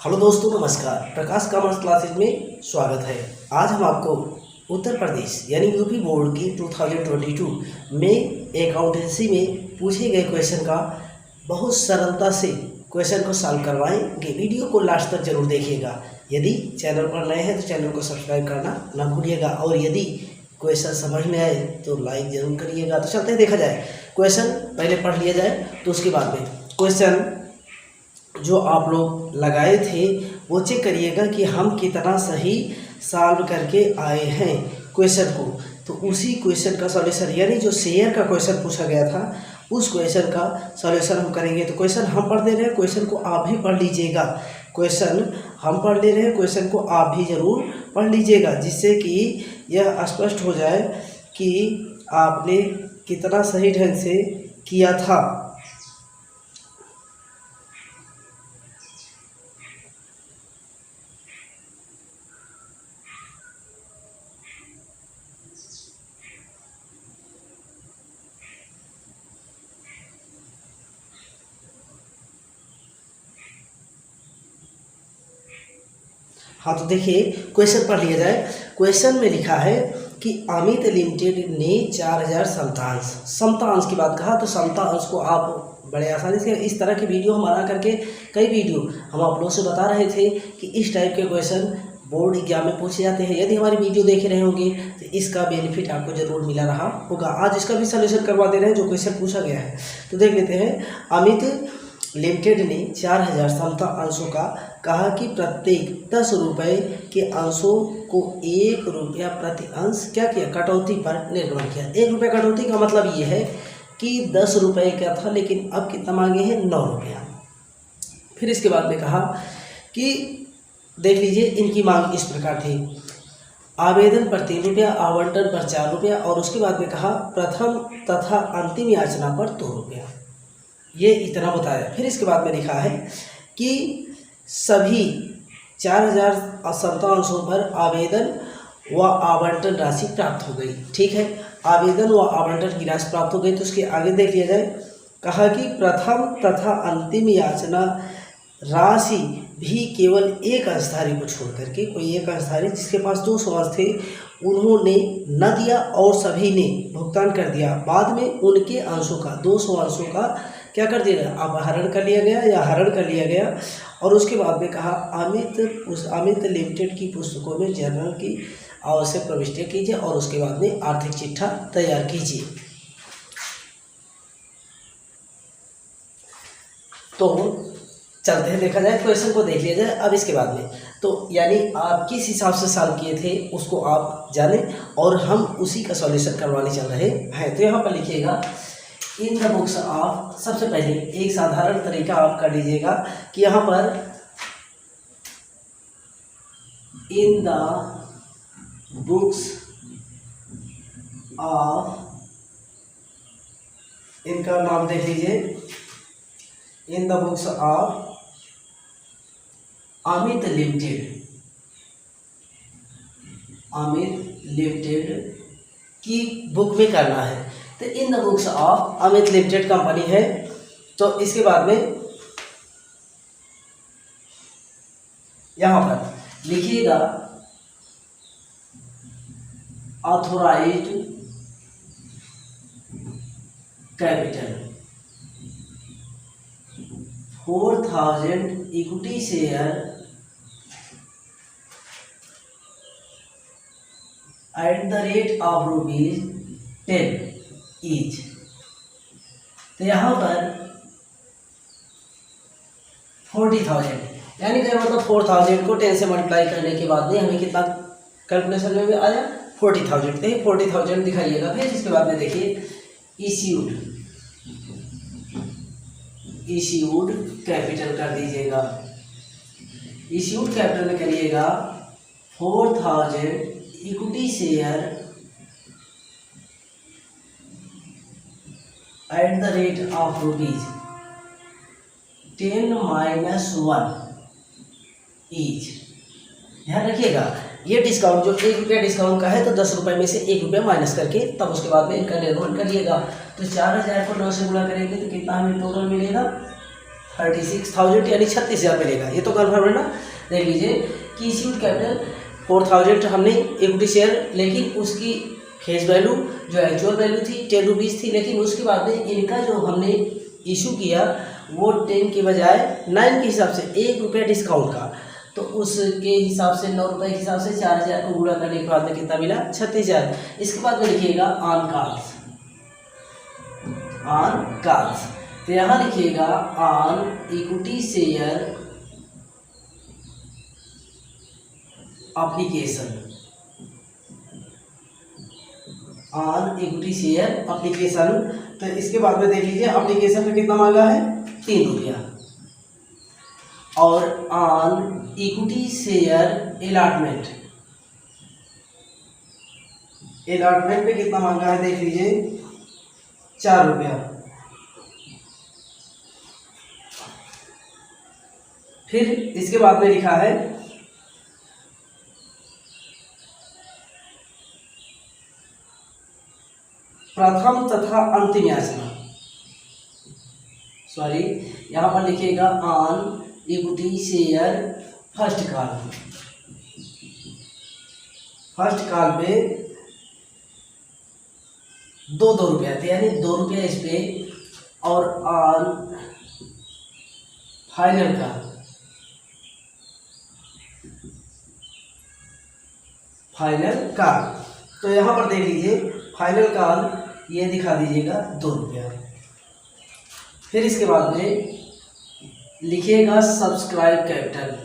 Hello दोस्तों, नमस्कार। प्रकाश commerce classes में स्वागत है। आज हम आपको उत्तर प्रदेश यानी यूपी बोर्ड की 2022 में अकाउंटेंसी में पूछे गए क्वेश्चन का बहुत सरलता से क्वेश्चन को सॉल्व करवाएंगे। वीडियो को लास्ट तक जरूर देखिएगा। यदि चैनल पर नए हैं तो चैनल को सब्सक्राइब करना ना भूलिएगा, और यदि क्वेश्चन समझ में आए तो लाइक जरूर करिएगा। तो चलते हैं, देखा जाए क्वेश्चन पहले पढ़ लिया जाए, तो उसके बाद में क्वेश्चन जो आप लोग लगाए थे वो चेक करिएगा कि हम कितना सही सॉल्व करके आए हैं क्वेश्चन को। तो उसी क्वेश्चन का सॉल्यूशन यानी जो शेयर का क्वेश्चन पूछा गया था उस क्वेश्चन का सॉल्यूशन हम करेंगे। तो क्वेश्चन हम पढ़ दे रहे हैं, क्वेश्चन को आप भी पढ़ लीजिएगा। क्वेश्चन हम पढ़ ले रहे हैं, क्वेश्चन को आप भी ज़रूर पढ़ लीजिएगा, जिससे कि यह स्पष्ट हो जाए कि आपने कितना सही ढंग से किया था। हाँ, तो देखिए क्वेश्चन पढ़ लिया जाए। क्वेश्चन में लिखा है कि अमित लिमिटेड ने 4000 समतांश की बात कहा। तो समतांश को आप बड़े आसानी से इस तरह की वीडियो हम बना करके कई वीडियो हम आप लोगों से बता रहे थे कि इस टाइप के क्वेश्चन बोर्ड एग्जाम में पूछे जाते हैं। यदि हमारी वीडियो देख रहे होंगे तो इसका बेनिफिट आपको जरूर मिला रहा होगा। आज इसका भी सलूशन करवा दे रहे हैं जो क्वेश्चन पूछा गया है। तो देख लेते हैं। अमित लिमिटेड ने 4000 समता अंशों का कहा कि प्रत्येक 10 रुपये के अंशों को 1 रुपया प्रति अंश क्या किया, कटौती पर निर्गमन किया। 1 रुपया कटौती का मतलब ये है कि 10 रुपये का था, लेकिन अब कितना मांगे हैं, 9 रुपया। फिर इसके बाद में कहा कि देख लीजिए इनकी मांग इस प्रकार थी। आवेदन पर 3 रुपया, आवंटन पर 4 रुपया, और उसके बाद में कहा प्रथम तथा अंतिम याचना पर 2 रुपया। ये इतना बताया। फिर इसके बाद में लिखा है कि सभी 4000 समतांशों पर आवेदन व आवंटन राशि प्राप्त हो गई। ठीक है, आवेदन व आवंटन की राशि प्राप्त हो गई। तो उसके आगे देख लिया जाए। कहा कि प्रथम तथा अंतिम याचना राशि भी केवल एक अंशधारी को छोड़ करके, कोई एक अंशधारी जिसके पास 200 अंश थे उन्होंने न दिया और सभी ने भुगतान कर दिया। बाद में उनके अंशों का 200 अंशों का क्या कर दिया गया, अपहरण कर लिया गया या हरण कर लिया गया। और उसके बाद में कहा अमित लिमिटेड की पुस्तकों में जर्नल की आवश्यक प्रविष्टियाँ कीजिए और उसके बाद में आर्थिक चिट्ठा तैयार कीजिए। तो चलते हैं, देखा जाए क्वेश्चन को देख लिया जाए। अब इसके बाद में तो यानी आप किस हिसाब से सॉल्व किए थे उसको आप जाने, और हम उसी का सॉल्यूशन करवाने चल रहे हैं। तो यहाँ पर लिखिएगा इन द बुक्स ऑफ, सबसे पहले एक साधारण तरीका आप कर लीजिएगा कि यहाँ पर इन द बुक्स ऑफ, इनका नाम देख लीजिए, in the books of Amit limited की बुक में करना है। तो in the books of Amit limited company है। तो इसके बाद में यहां पर लिखिएगा authorised capital 4000 equity share at the rate of ₹10 each. तो यहाँ पर 40,000 यानी कि मतलब 4000 को 10 से मल्टीप्लाई करने के बाद में हमें कितना कैलकुलेशन में आया, 40,000। तो 40,000 दिखाइएगा। फिर इसके बाद में देखिए इश्यूड कैपिटल कर दीजिएगा। इश्यूड कैपिटल में करिएगा 4000 equity share at the rate of ₹10 - 1 each. ध्यान रखिएगा, ये डिस्काउंट जो 1 रुपया डिस्काउंट का है तो 10 रुपये में से 1 रुपया माइनस करके तब उसके बाद में इनका निर्माण करिएगा। तो 4000 को 9 से गुणा करेंगे तो कितना हमें टोटल मिलेगा, 36,000 यानी 36,000 मिलेगा। ये तो कन्फर्म है ना। देख लीजिए कि इश्यूड कैपिटल 4,000 हमने इक्विटी शेयर, लेकिन उसकी फेस वैल्यू जो एक्चुअल वैल्यू थी 10 रुपीज़ थी, लेकिन उसके बाद में इनका जो हमने इशू किया वो 10 के बजाय 9 के हिसाब से 1 रुपया डिस्काउंट का, तो उसके हिसाब से 9 रुपये के हिसाब से 4,000 को गुणा करने के बाद में कितना मिला 36,000। इसके बाद में लिखिएगा ऑन कॉल्स, ऑन कॉल्स, तो यहाँ लिखिएगा on equity share application, on equity share application. तो इसके बाद में देख लीजिए एप्लीकेशन में कितना मांगा है 3 रुपया, और on equity share allotment, allotment पे कितना मांगा है देख लीजिए 4 रुपया। फिर इसके बाद में लिखा है प्रथम तथा अंतिम याचना, सॉरी यहाँ पर लिखिएगा on equity share first call, first call पे 2 रुपया थे, यानी 2 रुपया इस पे, और on final call, final call, तो यहाँ पर देख लीजिए फाइनल कॉल ये दिखा दीजिएगा 2 रुपया। फिर इसके बाद में लिखिएगा सब्सक्राइब कैपिटल,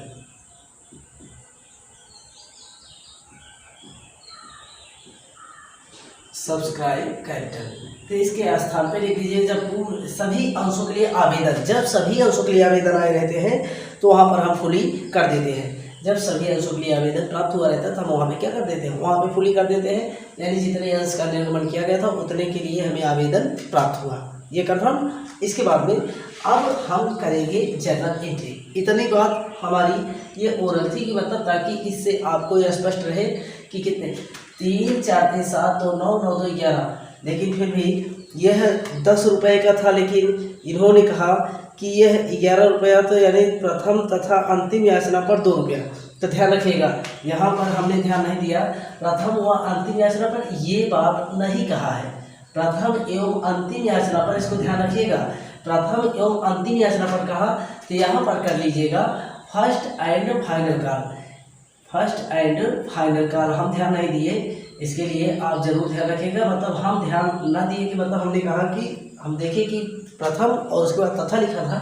सब्सक्राइब कैपिटल, तो इसके स्थान पे लिख दीजिए जब सभी अंशों के लिए आवेदन, जब सभी अंशों के लिए आवेदन आए रहते हैं तो वहाँ पर हम फुली कर देते हैं। जब सभी अंशों के लिए आवेदन प्राप्त हुआ रहता है तो हम वहाँ पे क्या कर देते हैं, वहाँ पे फुली कर देते हैं, यानी जितने अंश का निर्गमन किया गया था उतने के लिए हमें आवेदन प्राप्त हुआ, ये कन्फर्म। इसके बाद में अब हम करेंगे जर्नल एंट्री। इतनी बात हमारी ये ओरल थी कि मतलब ताकि इससे आपको यह स्पष्ट रहे कि कितने 3 4 3 7 2 9 9 2 11, लेकिन फिर भी यह 10 रुपये का था, लेकिन इन्होंने कहा कि यह 11 रुपया, तो यानी प्रथम तथा अंतिम याचना पर 2 रुपया। तो ध्यान रखिएगा यहाँ पर हमने ध्यान नहीं दिया, प्रथम व अंतिम याचना पर ये बात नहीं कहा है, प्रथम एवं अंतिम याचना पर, इसको ध्यान रखिएगा, प्रथम एवं अंतिम याचना पर कहा, तो यहाँ पर कर लीजिएगा first and final call, first and final call हम ध्यान नहीं दिए, इसके लिए आप जरूर ध्यान रखिएगा। मतलब हम ध्यान ना दिए कि मतलब हमने कहा कि हम देखें कि प्रथम और उसके बाद तथा लिखा था,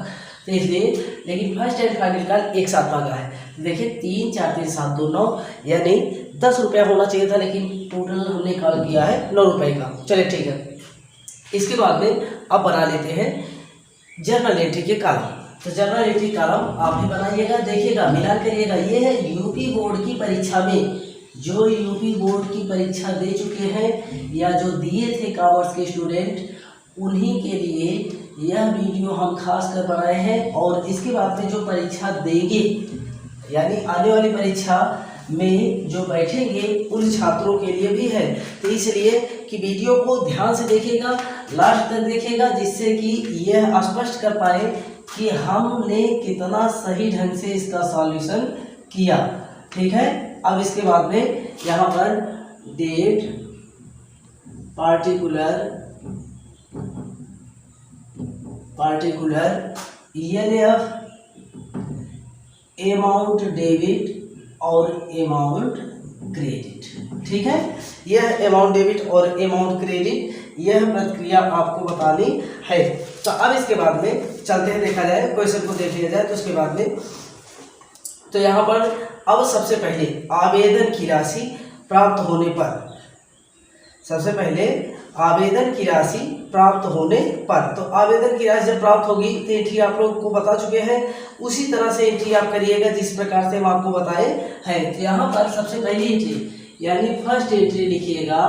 तो इसलिए, लेकिन फर्स्ट एंड फाइनल कॉल एक साथ मांगा है। देखिए 3 4 3 7 2 9, यानी 10 रुपया होना चाहिए था, लेकिन टोटल हमने कॉल किया है 9 रुपये का। चलिए ठीक है। इसके बाद में अब बना लेते हैं जर्नल एंट्री के कॉलम। तो जर्नल एंट्री कॉलम आप भी बनाइएगा, देखिएगा, मिलान करिएगा। ये है यूपी बोर्ड की परीक्षा में, जो यूपी बोर्ड की परीक्षा दे चुके हैं या जो दिए थे कॉमर्स के स्टूडेंट, उन्हीं के लिए यह वीडियो हम खास कर बनाए हैं। और इसके बाद में जो परीक्षा देंगे, यानी आने वाली परीक्षा में जो बैठेंगे उन छात्रों के लिए भी है, तो इसलिए कि वीडियो को ध्यान से देखिएगा, लास्ट तक देखिएगा, जिससे कि यह स्पष्ट कर पाए कि हमने कितना सही ढंग से इसका सॉल्यूशन किया। ठीक है। अब इसके बाद में यहाँ पर date, particular ENF, amount debit और अमाउंट क्रेडिट। ठीक है। यह अमाउंट डेबिट और अमाउंट क्रेडिट, यह प्रक्रिया आपको बतानी है। तो अब इसके बाद में चलते हैं, देखा जाए क्वेश्चन को देख लिया जाए। तो उसके बाद में तो यहाँ पर अब सबसे पहले आवेदन की राशि प्राप्त होने पर, सबसे पहले आवेदन की राशि प्राप्त होने पर, तो आवेदन की राशि जब प्राप्त होगी तो एंट्री आप लोग को बता चुके हैं, उसी तरह से एंट्री आप करिएगा जिस प्रकार से हम आपको बताए हैं। तो यहाँ पर सबसे पहली एंट्री यानी फर्स्ट एंट्री लिखिएगा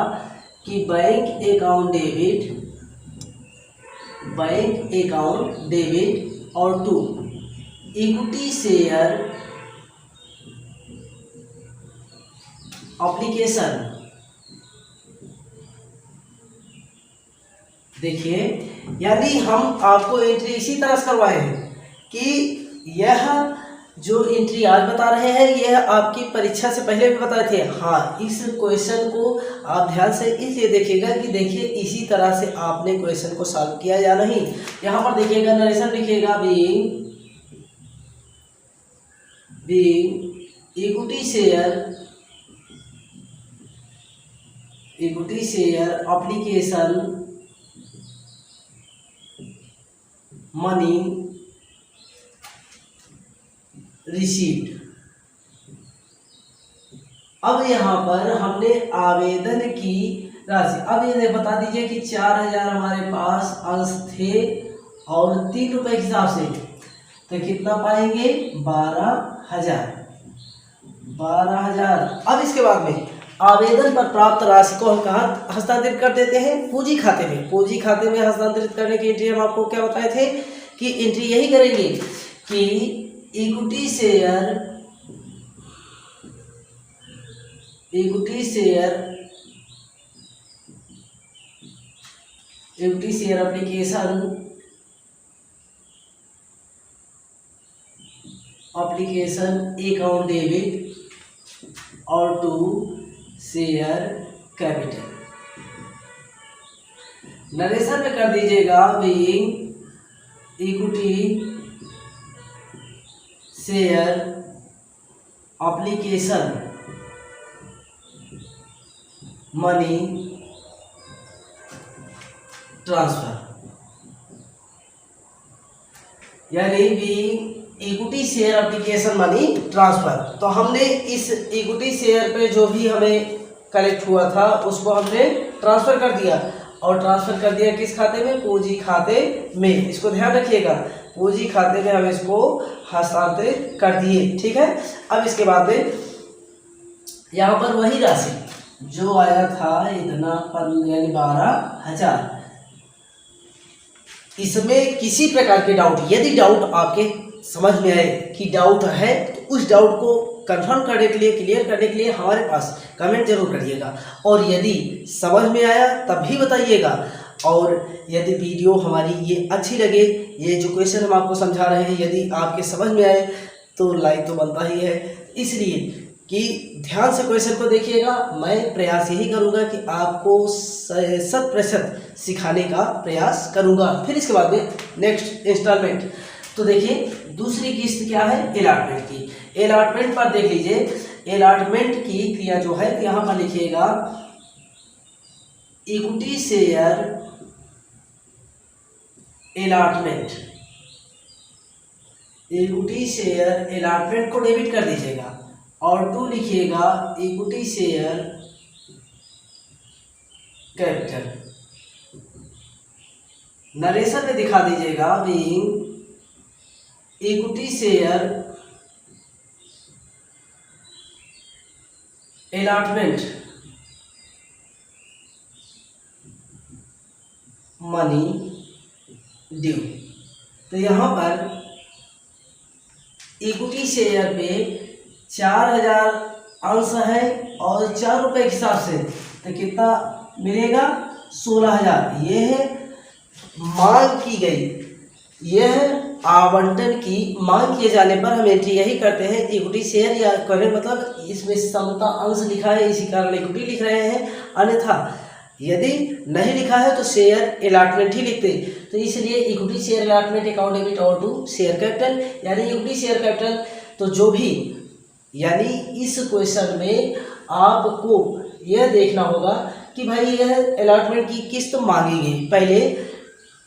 कि बैंक अकाउंट डेबिट और 2 इक्विटी शेयर एप्लीकेशन। देखिए, यानी हम आपको एंट्री इसी तरह से करवाए हैं कि यह जो एंट्री आज बता रहे हैं यह आपकी परीक्षा से पहले भी बताए थे। हाँ, इस क्वेश्चन को आप ध्यान से इसलिए देखिएगा कि देखिए इसी तरह से आपने क्वेश्चन को सॉल्व किया या नहीं। यहाँ पर देखिएगा नरेशन लिखिएगा being equity share application money received. अब यहाँ पर हमने आवेदन की राशि, अब ये बता दीजिए कि 4000 हमारे पास अंश थे और 3 रुपए के हिसाब से, तो कितना पाएंगे 12,000। अब इसके बाद में आवेदन पर प्राप्त राशि को हम कहाँ हस्तांतरित कर देते हैं, पूंजी खाते में। पूंजी खाते में हस्तांतरित करने की एंट्री हम आपको क्या बताए थे कि एंट्री यही करेंगे कि equity share application account debit और टू शेयर कैपिटल। नरेशन में कर दीजिएगा being equity share application money transfer, यानी being equity share application money transfer. तो हमने इस इक्विटी शेयर पे जो भी हमें कलेक्ट हुआ था उसको हमने ट्रांसफर कर दिया, और ट्रांसफर कर दिया किस खाते में, पूंजी खाते में। इसको ध्यान रखिएगा, पूंजी खाते में हम इसको हस्तांतरित कर दिए। ठीक है। अब इसके बाद में यहाँ पर वही राशि जो आया था इतना यानी 12,000, इसमें किसी प्रकार के डाउट, यदि डाउट आपके समझ में आए कि डाउट है तो उस डाउट को कंफर्म करने के लिए, क्लियर करने के लिए हमारे पास कमेंट जरूर करिएगा, और यदि समझ में आया तब भी बताइएगा। और यदि वीडियो हमारी ये अच्छी लगे, ये जो क्वेश्चन हम आपको समझा रहे हैं यदि आपके समझ में आए तो लाइक तो बनता ही है, इसलिए कि ध्यान से क्वेश्चन को देखिएगा। मैं प्रयास यही करूँगा कि आपको 100% सिखाने का प्रयास करूँगा। फिर इसके बाद में नेक्स्ट इंस्टॉलमेंट, तो देखिए दूसरी किस्त क्या है, अलॉटमेंट की। अलॉटमेंट पर देख लीजिए, अलॉटमेंट की क्रिया जो है तो यहाँ पर लिखिएगा equity share allotment, equity share allotment को डेबिट कर दीजिएगा, और टू लिखिएगा इक्विटी शेयर कैपिटल। नरेशन में दिखा दीजिएगा being equity share allotment money due. तो यहाँ पर इक्विटी शेयर पे 4000 अंश है और 4 रुपए के हिसाब से, तो कितना मिलेगा 16,000। ये है मांग की गई, यह आवंटन की मांग किए जाने पर हम एंट्री यही करते हैं इक्विटी शेयर, या करें मतलब इसमें समता अंश लिखा है इसी कारण इक्विटी लिख रहे हैं, अन्यथा यदि नहीं लिखा है तो शेयर अलॉटमेंट ही लिखते। तो इसलिए equity share allotment account debit और टू शेयर कैपिटल, यानी इक्विटी शेयर कैपिटल। तो जो भी, यानी इस क्वेश्चन में आपको यह देखना होगा कि भाई यह अलॉटमेंट की किस्त मांगी गई, पहले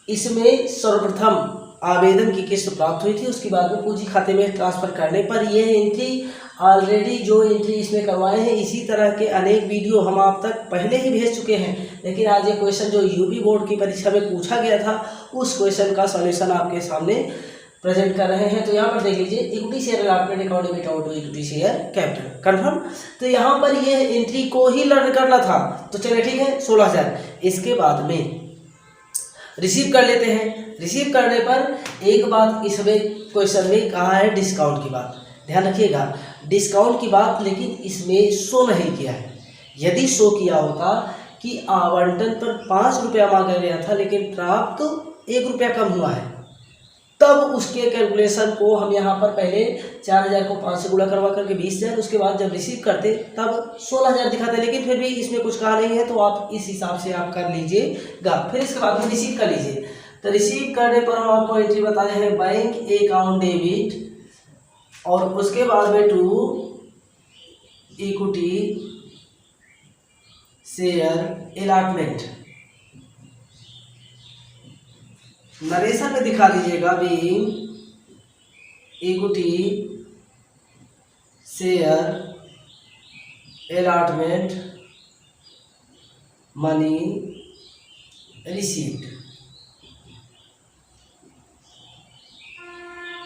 इसमें सर्वप्रथम आवेदन की किस्त प्राप्त हुई थी, उसके बाद में पूंजी खाते में ट्रांसफर करने पर यह एंट्री ऑलरेडी जो एंट्री इसमें करवाए हैं, इसी तरह के अनेक वीडियो हम आप तक पहले ही भेज चुके हैं। लेकिन आज ये क्वेश्चन जो यूपी बोर्ड की परीक्षा में पूछा गया था उस क्वेश्चन का सॉल्यूशन आपके सामने प्रेजेंट कर रहे हैं। तो यहाँ पर देख लीजिए equity share allotment account debit और to equity share capital confirm. तो यहाँ पर यह एंट्री को ही लर्न करना था, तो चलिए ठीक है 16,000। इसके बाद में रिसीव कर लेते हैं। रिसीव करने पर एक बात इसमें क्वेश्चन में कहा है डिस्काउंट की बात, ध्यान रखिएगा डिस्काउंट की बात, लेकिन इसमें शो नहीं किया है। यदि शो किया होता कि आवंटन पर 5 रुपया मांगा गया था लेकिन प्राप्त तो 1 रुपया कम हुआ है, तब उसके कैलकुलेशन को हम यहाँ पर पहले 4000 को 5 से गुणा करवा करके 20,000, उसके बाद जब रिसीव करते तब 16,000 दिखाते, लेकिन फिर भी इसमें कुछ कहा नहीं है तो आप इस हिसाब से आप कर लीजिएगा। फिर इसके बाद में रिसीव कर लीजिए। तो रिसीव करने पर हम आपको एंट्री बताए हैं बैंक अकाउंट डेबिट, और उसके बाद में to equity share allotment. Narration में दिखा दीजिएगा being equity share allotment money received.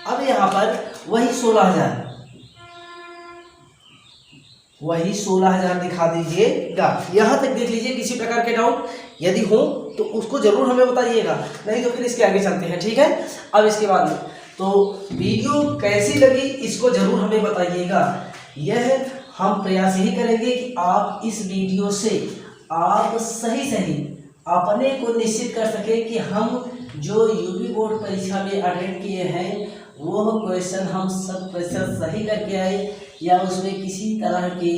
अब यहाँ पर वही 16,000 दिखा दीजिएगा। यहाँ तक देख लीजिए। किसी प्रकार के डाउट यदि हो तो उसको जरूर हमें बताइएगा, नहीं तो फिर इसके आगे चलते हैं, ठीक है। अब इसके बाद में तो वीडियो कैसी लगी इसको जरूर हमें बताइएगा। यह हम प्रयास यही करेंगे कि आप इस वीडियो से आप सही अपने को निश्चित कर सके कि हम जो यूपी बोर्ड परीक्षा में अटेंड किए हैं वो क्वेश्चन हम 100% सही करके आए या उसमें किसी तरह की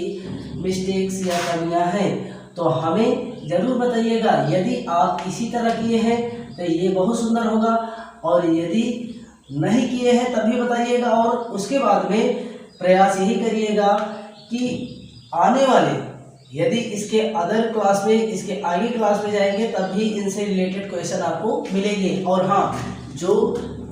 मिस्टेक्स या कमियां हैं तो हमें ज़रूर बताइएगा। यदि आप इसी तरह किए हैं तो ये बहुत सुंदर होगा, और यदि नहीं किए हैं तब भी बताइएगा। और उसके बाद में प्रयास यही करिएगा कि आने वाले यदि इसके अदर क्लास में, इसके आगे क्लास में जाएंगे तब भी इनसे रिलेटेड क्वेश्चन आपको मिलेंगे। और हाँ, जो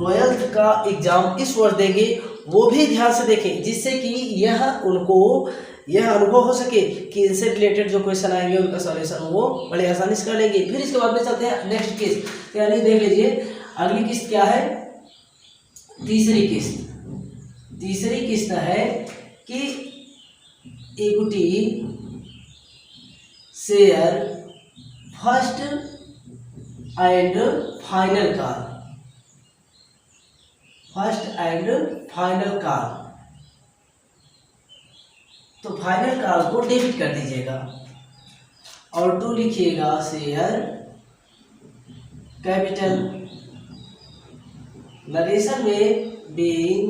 12th का एग्ज़ाम इस वर्ष देंगे वो भी ध्यान से देखें, जिससे कि उनको यह अनुभव हो सके कि इनसे रिलेटेड जो क्वेश्चन आएंगे उनका सॉल्यूशन वो बड़े आसानी से कर लेंगे। फिर इसके बाद में चलते हैं नेक्स्ट किस्त, यानी देख लीजिए अगली किस्त क्या है, तीसरी किस्त है कि equity share first and final call. तो फाइनल कॉल को डेबिट कर दीजिएगा और टू लिखिएगा शेयर कैपिटल। नरेशन में being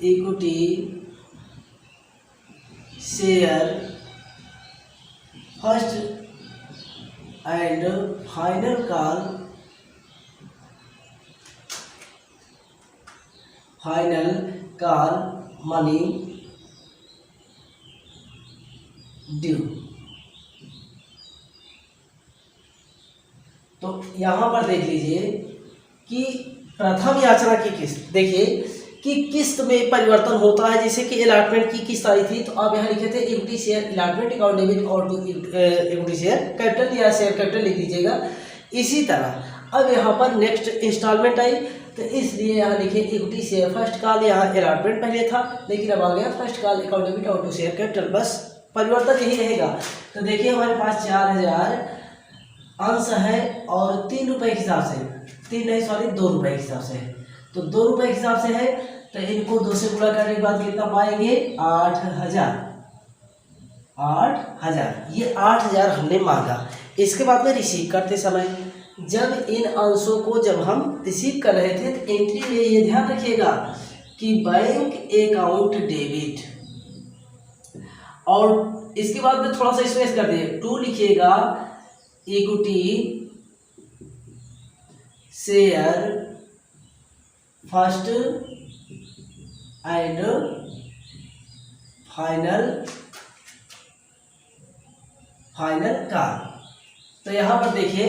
equity share first and final call money due. तो यहाँ पर देख लीजिए कि प्रथम याचना की किस्त, देखिए कि किस्त में परिवर्तन होता है। जैसे कि अलॉटमेंट की किस्त आई थी तो आप यहाँ लिखे थे equity share allotment account debit और टू इक्विटी शेयर कैपिटल या शेयर कैपिटल लिख दीजिएगा। इसी तरह अब यहाँ पर नेक्स्ट इंस्टॉलमेंट आई तो इसलिए यहाँ लिखे इक्विटी शेयर फर्स्ट कॉल। यहाँ अलॉटमेंट पहले था लेकिन अब आ गया फर्स्ट कॉल अकाउंट डेबिट और टू शेयर कैपिटल, बस परिवर्तन यही रहेगा। तो देखिए हमारे पास 4,000 अंश है और 3 रुपये के हिसाब से, 2 रुपये के हिसाब से है। तो 2 रुपये के हिसाब से है तो इनको 2 से गुणा करने के बाद कितना पाएंगे, 8,000। ये 8,000 हमने मांगा। इसके बाद में रिसीव करते समय जब इन अंशों को जब हम रिसीव कर रहे थे तो एंट्री में ये ध्यान रखिएगा कि बैंक अकाउंट डेबिट, और इसके बाद में थोड़ा सा स्पेस कर दिए, टू लिखिएगा equity share first and final call. तो यहाँ पर देखिए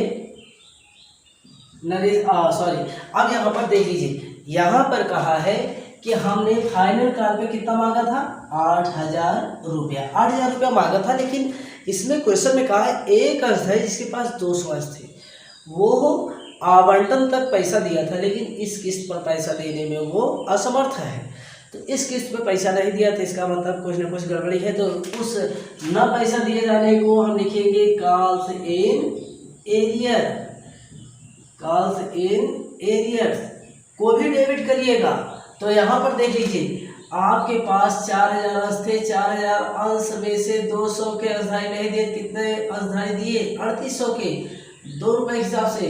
अब यहाँ पर देख लीजिए, यहाँ पर कहा है कि हमने फाइनल कॉल पे कितना मांगा था, 8,000 रुपया। 8,000 रुपया मांगा था, लेकिन इसमें क्वेश्चन में कहा है एक अंश है जिसके पास 200 अंश थे, वो आवंटन तक पैसा दिया था लेकिन इस किस्त पर पैसा देने में वो असमर्थ है। तो इस किस्त पर पैसा नहीं दिया तो इसका मतलब कुछ न कुछ गड़बड़ी है। तो उस न पैसा दिए जाने को हम लिखेंगे कॉल्स इन एरियर को भी डेबिट करिएगा। तो यहाँ पर देख लीजिए आपके पास 4,000 अंश थे, 4,000 अंश में से 200 के अंशधारी नहीं दिए, कितने अंशधारी दिए, 3,800 के 2 रुपये के हिसाब से।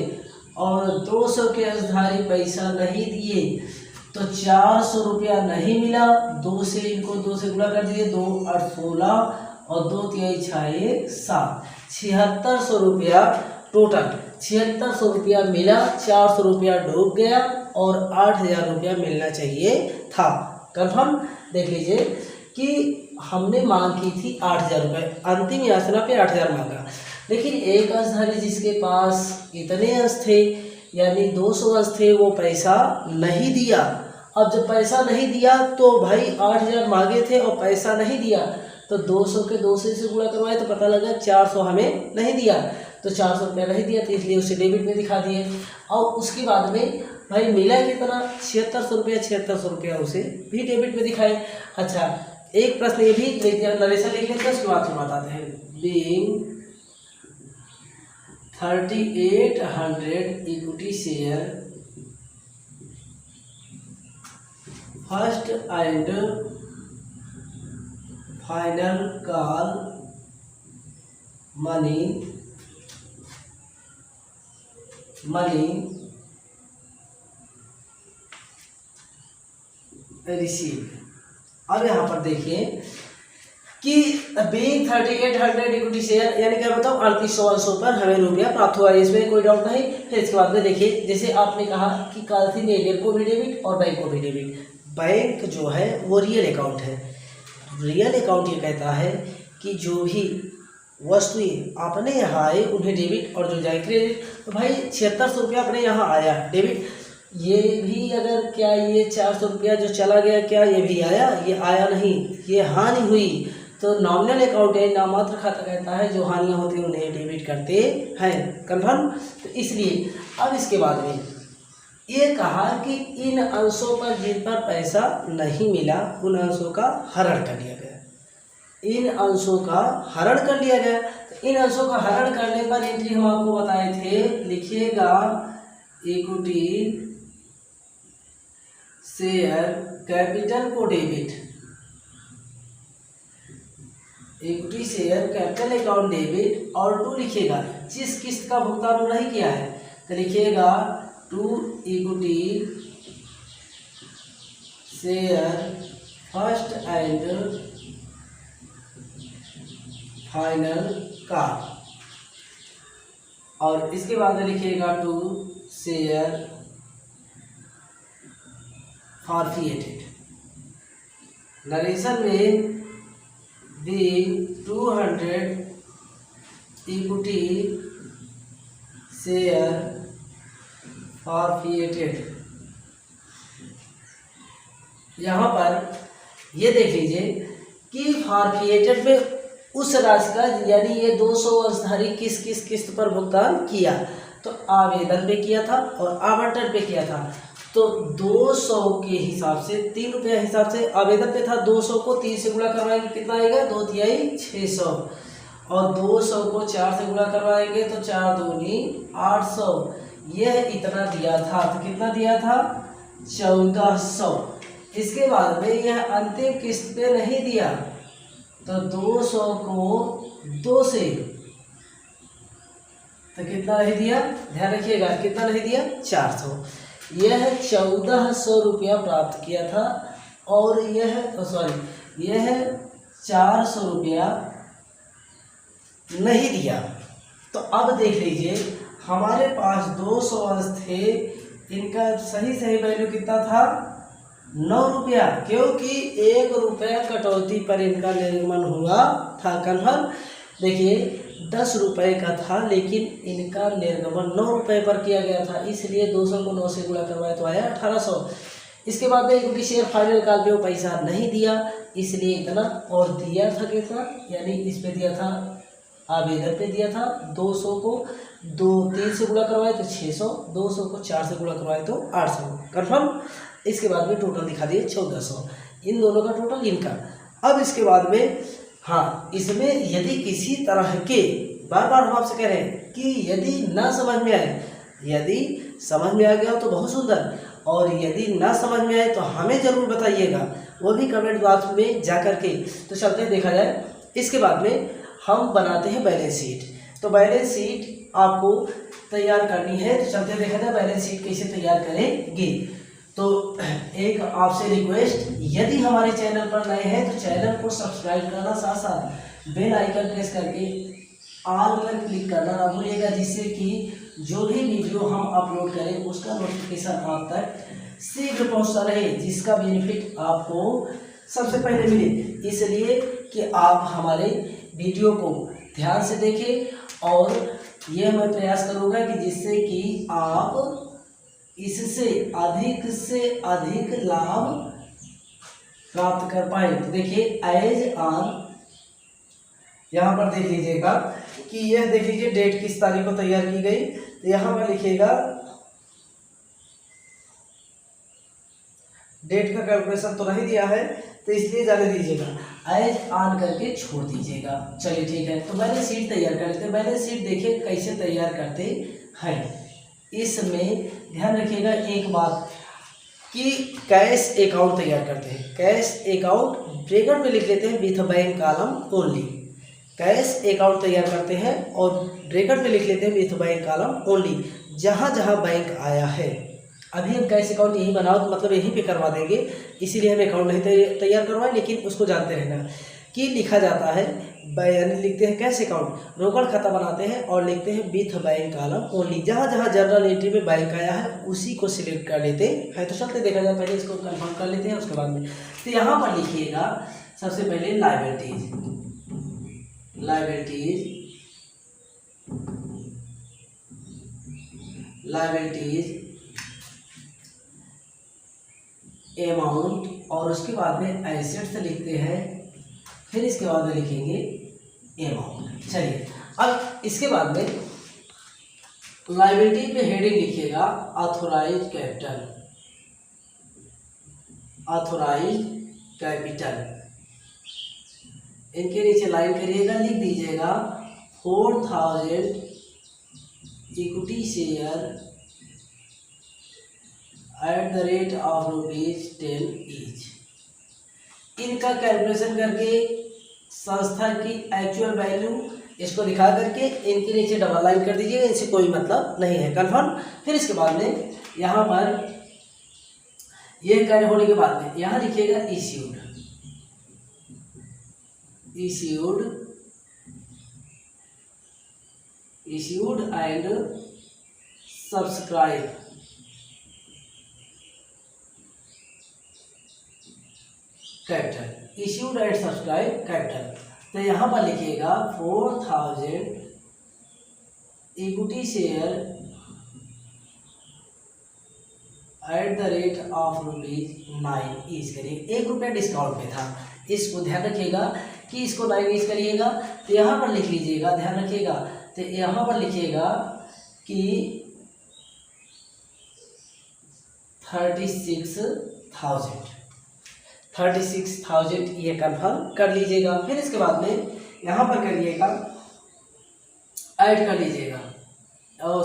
और 200 के अंशधारी पैसा नहीं दिए तो 400 रुपया नहीं मिला। 2 से इनको 2 से गुणा कर दिए, 2 8 16 और 2 तिहाई 6 7, 7600 रुपया टोटल। 7600 रुपया मिला, 400 रुपया डूब गया और 8000 रुपया मिलना चाहिए था। कंफर्म देख लीजिए कि हमने मांग की थी 8000 रुपये, अंतिम याचना पे 8000 मांगा, लेकिन एक अंशधारी जिसके पास इतने अंश थे यानी 200 अंश थे वो पैसा नहीं दिया। अब जब पैसा नहीं दिया तो भाई 8000 मांगे थे और पैसा नहीं दिया तो 200 के 200 से गुणा करवाए तो पता लगा 400 हमें नहीं दिया, तो 400 रुपया नहीं दिया तो इसलिए उसे डेबिट में दिखा दिए। और उसके बाद में भाई मिला कितना 7600 रुपया, 7600 रुपया उसे भी डेबिट में दिखाए। अच्छा एक प्रश्न ये भी नरेशन लिख लेते हैं, उसके बाद फिर बताते हैं। Being 3800 equity share first and final call money receive. अब यहाँ पर देखिए कि बीइंग 3800 इक्विटी शेयर यानी क्या बताओ 3800 अंशों पर हमें रुपया प्राप्त हुआ, इसमें कोई डाउट नहीं। फिर इसके बाद में देखिए जैसे आपने कहा कि काल्थिन एलियर को भी डेबिट और बैंक को भी डेबिट। बैंक जो है वो रियल अकाउंट है। रियल अकाउंट ये कहता है कि जो भी वस्तुएं आपने यहाँ आए उन्हें डेबिट और जो जाए क्रेडिट। तो भाई 7600 रुपया अपने यहाँ आया डेबिट, ये भी अगर क्या ये 400 रुपया जो चला गया क्या ये भी आया? ये आया नहीं, ये हानि हुई। तो नॉमिनल अकाउंट है, नाममात्र खाता कहता है जो हानियाँ होती हैं उन्हें डेबिट करते हैं। कंफर्म। तो इसलिए अब इसके बाद में ये कहा कि इन अंशों पर जिन पर पैसा नहीं मिला उन अंशों का हरण कर लिया गया। इन अंशों का हरण कर लिया गया। तो इन अंशों का हरण करने पर एंट्री हम आपको बताए थे, लिखिएगा इक्विटी शेयर कैपिटल को debit, equity share capital account debit, और 2 लिखिएगा जिस किस्त का भुगतान नहीं किया है तो लिखिएगा 2 equity share first and final का, और इसके बाद में लिखिएगा 2 शेयर फॉरफिएटेड। नरेशन में दी 200 इक्विटी शेयर फॉरफिएटेड। यहाँ पर ये देख लीजिए कि फॉरफिएटेड में उस राशि का यानी ये 200 अंशधारी किस किस किस्त पर भुगतान किया, तो आवेदन पे किया था और आवंटन पे किया था। तो 200 के हिसाब से 3 रुपया हिसाब से आवेदन पे था, 200 को 3 से गुणा करवाएंगे कितना आएगा 2 तिहाई 600, और 200 को 4 से गुणा करवाएंगे तो 4 दूनी 800। यह इतना दिया था, तो कितना दिया था 1400। इसके बाद में यह अंतिम किस्त पे नहीं दिया तो 200 को 2 से तो कितना नहीं दिया, ध्यान रखिएगा कितना नहीं दिया 400। यह 1400 रुपया प्राप्त किया था और यह 400 रुपया नहीं दिया। तो अब देख लीजिए हमारे पास 200 अंश थे, इनका सही वैल्यू कितना था 9 रुपया, क्योंकि 1 रुपया कटौती पर इनका निर्गमन हुआ था। कन्फर्म। देखिए 10 रुपये का था लेकिन इनका निर्गमन 9 रुपये पर किया गया था, इसलिए 200 को 9 से गुणा करवाया तो आया 1800। इसके बाद में इक्विटी शेयर फाइनल काल पे वो पैसा नहीं दिया, इसलिए इतना, और दिया था कितना यानी इस पे दिया था आवेदन पे दिया था 200 को 3 से गुणा करवाए तो 600, 200 को 4 से गुणा करवाए तो 800। कन्फर्म। इसके बाद में टोटल दिखा दिए 1400, इन दोनों का टोटल इनका। अब इसके बाद में हाँ, इसमें यदि किसी तरह के बार बार हम आपसे कह रहे हैं कि यदि ना समझ में आए, यदि समझ में आ गया तो बहुत सुंदर, और यदि ना समझ में आए तो हमें ज़रूर बताइएगा, वो भी कमेंट बॉक्स में जा कर के। तो चलते देखा जाए। इसके बाद में हम बनाते हैं बैलेंस शीट। तो बैलेंस शीट आपको तैयार करनी है तो चलते देखा जाए बैलेंस शीट कैसे तैयार करेंगे। तो एक आपसे रिक्वेस्ट, यदि हमारे चैनल पर नए हैं तो चैनल को सब्सक्राइब करना, साथ साथ बेल आइकन प्रेस करके ऑल पर क्लिक करना ना भूलिएगा, जिससे कि जो भी वीडियो हम अपलोड करें उसका नोटिफिकेशन आप तक शीघ्र पहुंचता रहे, जिसका बेनिफिट आपको सबसे पहले मिले। इसलिए कि आप हमारे वीडियो को ध्यान से देखें और यह मैं प्रयास करूँगा कि जिससे कि आप इससे अधिक लाभ प्राप्त कर पाए। तो देखिए एज ऑन, यहाँ पर देख लीजिएगा कि यह देख लीजिए डेट किस तारीख को तैयार की गई। तो यहाँ पर लिखिएगा डेट का कैलकुलेशन तो नहीं दिया है तो इसलिए जाने दीजिएगा, एज ऑन करके छोड़ दीजिएगा। चलिए ठीक है, तो बैलेंस शीट तैयार कर लेते हैं। बैलेंस शीट देखिए कैसे तैयार करते हैं। इसमें ध्यान रखिएगा एक बात कि कैश अकाउंट तैयार करते हैं। कैश अकाउंट ब्रैकेट में लिख लेते हैं with bank column only. Cash account तैयार करते हैं और ब्रैकेट में लिख लेते हैं विथ बैंक कॉलम ओनली, जहाँ जहाँ बैंक आया है। अभी हम कैश अकाउंट यहीं बनाओ तो मतलब यहीं पे करवा देंगे, इसीलिए हम अकाउंट नहीं तैयार करवाएं, लेकिन उसको जानते रहना कि लिखा जाता है यानी लिखते हैं कैश अकाउंट, रोकड़ खाता बनाते हैं और लिखते हैं विथ बैंक कॉलम ओनली। जहाँ जहाँ जनरल एंट्री में बैंक आया है उसी को सिलेक्ट कर लेते हैं। तो चलते देखा जाए, पहले इसको कंफर्म कर लेते हैं उसके बाद में। तो यहाँ पर लिखिएगा सबसे पहले लायबिलिटीज अमाउंट, और उसके बाद में एसेट्स लिखते हैं, फिर इसके बाद में लिखेंगे अमाउंट। चलिए अब इसके बाद में लायबिलिटी पे हेडिंग लिखिएगा ऑथोराइज कैपिटल। इनके नीचे लाइन करिएगा, लिख दीजिएगा 4000 इक्विटी शेयर ₹10 ईच। इनका कैलकुलेशन करके संस्था की एक्चुअल वैल्यू इसको दिखा करके इनके नीचे डबल लाइन कर दीजिएगा, इनसे कोई मतलब नहीं है, कन्फर्म। फिर इसके बाद में यहाँ पर ये कार्य होने के बाद में यहाँ लिखिएगा issued and subscribe capital, issued and subscribe capital. तो यहाँ पर लिखिएगा 4000 इक्विटी शेयर ₹9 ईच करिए। ₹1 डिस्काउंट पे था, इसको ध्यान रखिएगा कि इसको 9 ईच करिएगा। तो यहाँ पर लिख लीजिएगा, ध्यान रखिएगा, तो यहाँ पर लिखिएगा कि 36,000 ये कंफर्म कर लीजिएगा। फिर इसके बाद में यहाँ पर करिएगा ऐड कर लीजिएगा,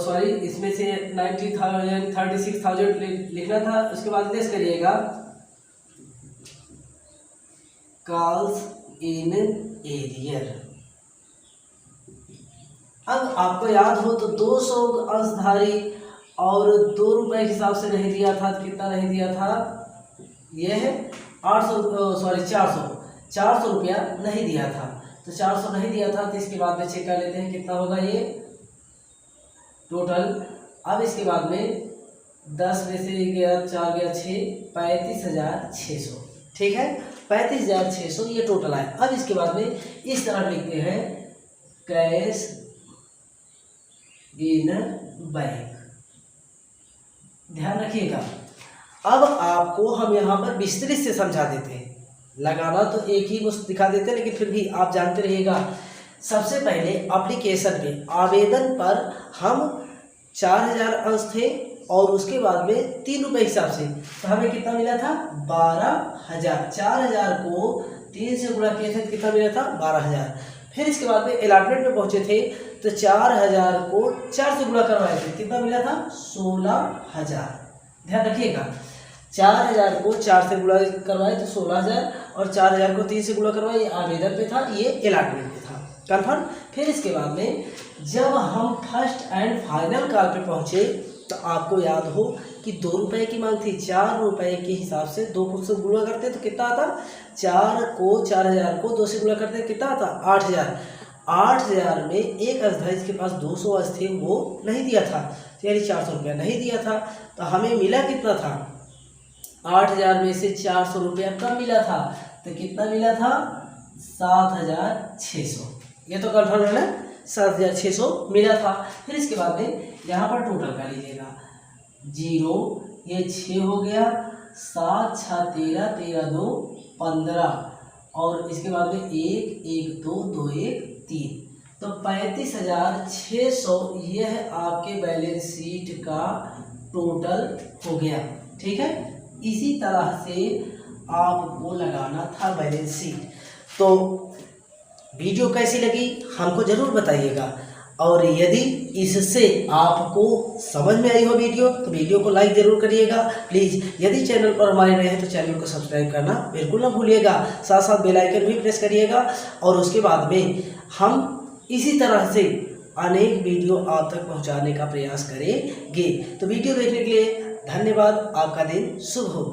सॉरी इसमें से 36,000 लिखना था, उसके बाद लेस करिएगा कॉल्स इन एरियर। अब आपको याद हो तो 200 अंशधारी और ₹2 के हिसाब से नहीं दिया था, कितना नहीं दिया था, यह 400 रुपया नहीं दिया था। तो 400 नहीं दिया था, तो इसके बाद में चेक कर लेते हैं कितना होगा ये टोटल। अब इसके बाद में 10 में से गया 4 गया 6, 35,600, ठीक है, 35,600 ये टोटल आया। अब इसके बाद में इस तरह लिखते हैं कैश इन बैंक, ध्यान रखिएगा। अब आपको हम यहाँ पर विस्तृत से समझा देते हैं, लगाना तो एक ही मुझे दिखा देते हैं, लेकिन फिर भी आप जानते रहिएगा। सबसे पहले एप्लीकेशन में आवेदन पर हम 4000 अंश थे और उसके बाद में ₹3 हिसाब से, तो हमें कितना मिला था 12,000। 4000 को 3 से गुणा किए थे, कितना मिला था 12,000। फिर इसके बाद में अलॉटमेंट में पहुंचे थे तो 4000 को 4 से गुणा करवाए थे, कितना मिला था 16,000। ध्यान रखिएगा, 4000 को 4 से गुणा करवाए तो 16,000 और 4000 को 3 से गुणा करवाए, ये आवेदन पे था, ये अलॉटमेंट पे था। कन्फर्म। फिर इसके बाद में जब हम फर्स्ट एंड फाइनल कॉल पे पहुँचे तो आपको याद हो कि 2 रुपये की मांग थी, 4 रुपये के हिसाब से 2 को से गुणा करते तो कितना आता, 4000 को 2 से गुणा करते कितना आता, 8000। 8000 में एक अस्थाई के पास 200 अस्थि वो नहीं दिया था, यानी 400 रुपया नहीं दिया था। तो हमें मिला कितना था, 8000 में से 400 रुपया कम मिला था, तो कितना मिला था, 7600। ये तो कन्फर्म है ना, 7600 मिला था। फिर इसके बाद में यहाँ पर टोटल कर लीजिएगा, 0 ये 6 हो गया, 7 6 13 13 2 15, और इसके बाद में 1 1 2 2 1 3, तो 35,600 ये है आपके बैलेंस शीट का टोटल हो गया। ठीक है, इसी तरह से आपको लगाना था बैलेंस शीट। तो वीडियो कैसी लगी हमको ज़रूर बताइएगा, और यदि इससे आपको समझ में आई हो वीडियो तो वीडियो को लाइक ज़रूर करिएगा प्लीज़। यदि चैनल पर हमारे नए हैं तो चैनल को सब्सक्राइब करना बिल्कुल ना भूलिएगा, साथ साथ बेल आइकन भी प्रेस करिएगा। और उसके बाद में हम इसी तरह से अनेक वीडियो आप तक पहुंचाने का प्रयास करेंगे। तो वीडियो देखने के लिए धन्यवाद, आपका दिन शुभ हो।